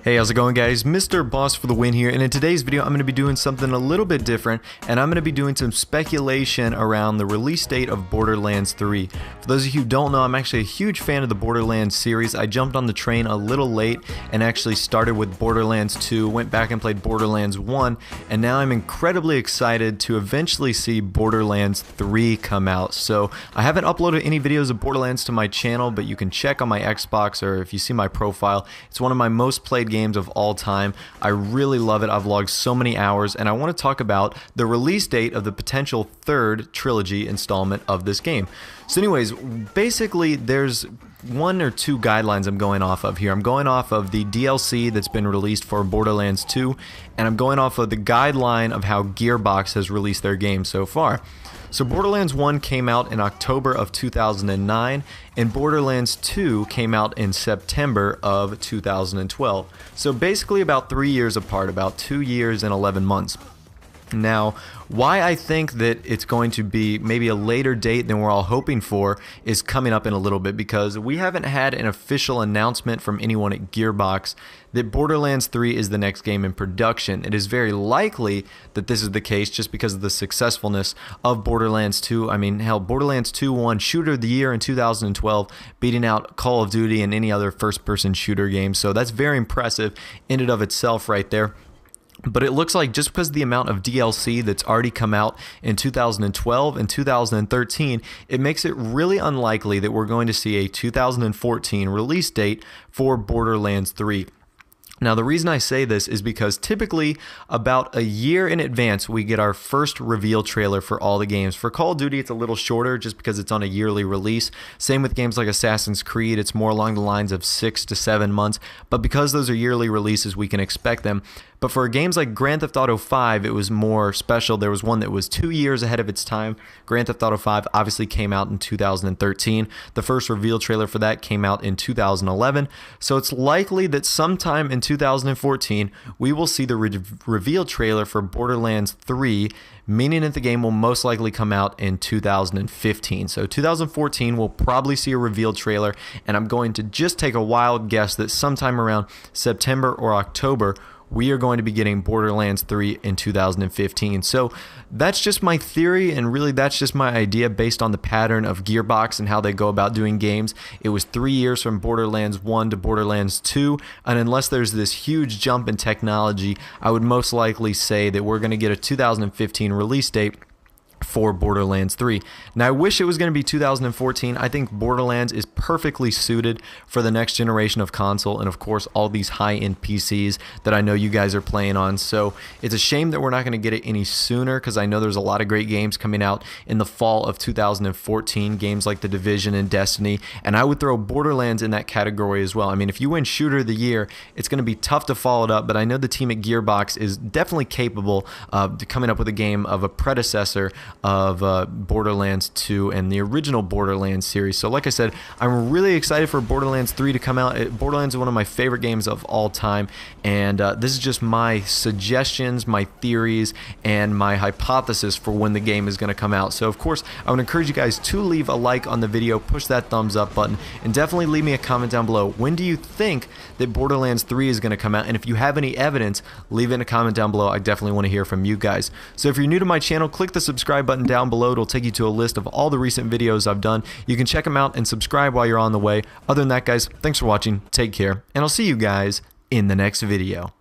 Hey, how's it going, guys? Mr. Boss for the win here, and in today's video I'm going to be doing something a little bit different, and I'm going to be doing some speculation around the release date of Borderlands 3. For those of you who don't know, I'm actually a huge fan of the Borderlands series. I jumped on the train a little late and actually started with Borderlands 2, went back and played Borderlands 1, and now I'm incredibly excited to eventually see Borderlands 3 come out. So I haven't uploaded any videos of Borderlands to my channel, but you can check on my Xbox, or if you see my profile, it's one of my most played games of all time. I really love it. I've logged so many hours, and I want to talk about the release date of the potential third trilogy installment of this game. So anyways, basically there's one or two guidelines I'm going off of here. I'm going off of the DLC that's been released for Borderlands 2, and I'm going off of the guideline of how Gearbox has released their game so far. So Borderlands 1 came out in October of 2009, and Borderlands 2 came out in September of 2012. So basically about 3 years apart, about 2 years and 11 months. Now, why I think that it's going to be maybe a later date than we're all hoping for is coming up in a little bit, because we haven't had an official announcement from anyone at Gearbox that Borderlands 3 is the next game in production. It is very likely that this is the case just because of the successfulness of Borderlands 2. I mean, hell, Borderlands 2 won Shooter of the Year in 2012, beating out Call of Duty and any other first-person shooter game. So that's very impressive in and of itself right there. But it looks like just because of the amount of DLC that's already come out in 2012 and 2013, it makes it really unlikely that we're going to see a 2014 release date for Borderlands 3. Now, the reason I say this is because typically about a year in advance we get our first reveal trailer for all the games. For Call of Duty, it's a little shorter just because it's on a yearly release. Same with games like Assassin's Creed, it's more along the lines of 6 to 7 months. But because those are yearly releases, we can expect them. But for games like Grand Theft Auto 5, it was more special. There was one that was 2 years ahead of its time. Grand Theft Auto 5 obviously came out in 2013. The first reveal trailer for that came out in 2011. So it's likely that sometime in 2014, we will see the reveal trailer for Borderlands 3, meaning that the game will most likely come out in 2015. So 2014 we'll probably see a reveal trailer, and I'm going to just take a wild guess that sometime around September or October we are going to be getting Borderlands 3 in 2015. So that's just my theory, and really that's just my idea based on the pattern of Gearbox and how they go about doing games. It was 3 years from Borderlands 1 to Borderlands 2, and unless there's this huge jump in technology, I would most likely say that we're going to get a 2015 release date for Borderlands 3. Now, I wish it was going to be 2014. I think Borderlands is perfectly suited for the next generation of console, and of course all these high-end PCs that I know you guys are playing on. So it's a shame that we're not going to get it any sooner, because I know there's a lot of great games coming out in the fall of 2014, games like The Division and Destiny, and I would throw Borderlands in that category as well. I mean, if you win Shooter of the Year, it's going to be tough to follow it up, but I know the team at Gearbox is definitely capable of coming up with a game of a predecessor of Borderlands 2 and the original Borderlands series. So like I said, I'm really excited for Borderlands 3 to come out. Borderlands is one of my favorite games of all time, and this is just my suggestions, my theories, and my hypothesis for when the game is going to come out. So of course, I would encourage you guys to leave a like on the video, push that thumbs up button, and definitely leave me a comment down below. When do you think that Borderlands 3 is going to come out? And if you have any evidence, leave it in a comment down below. I definitely want to hear from you guys. So if you're new to my channel, click the subscribe button down below. It'll take you to a list of all the recent videos I've done. You can check them out and subscribe while you're on the way. Other than that, guys, thanks for watching. Take care, and I'll see you guys in the next video.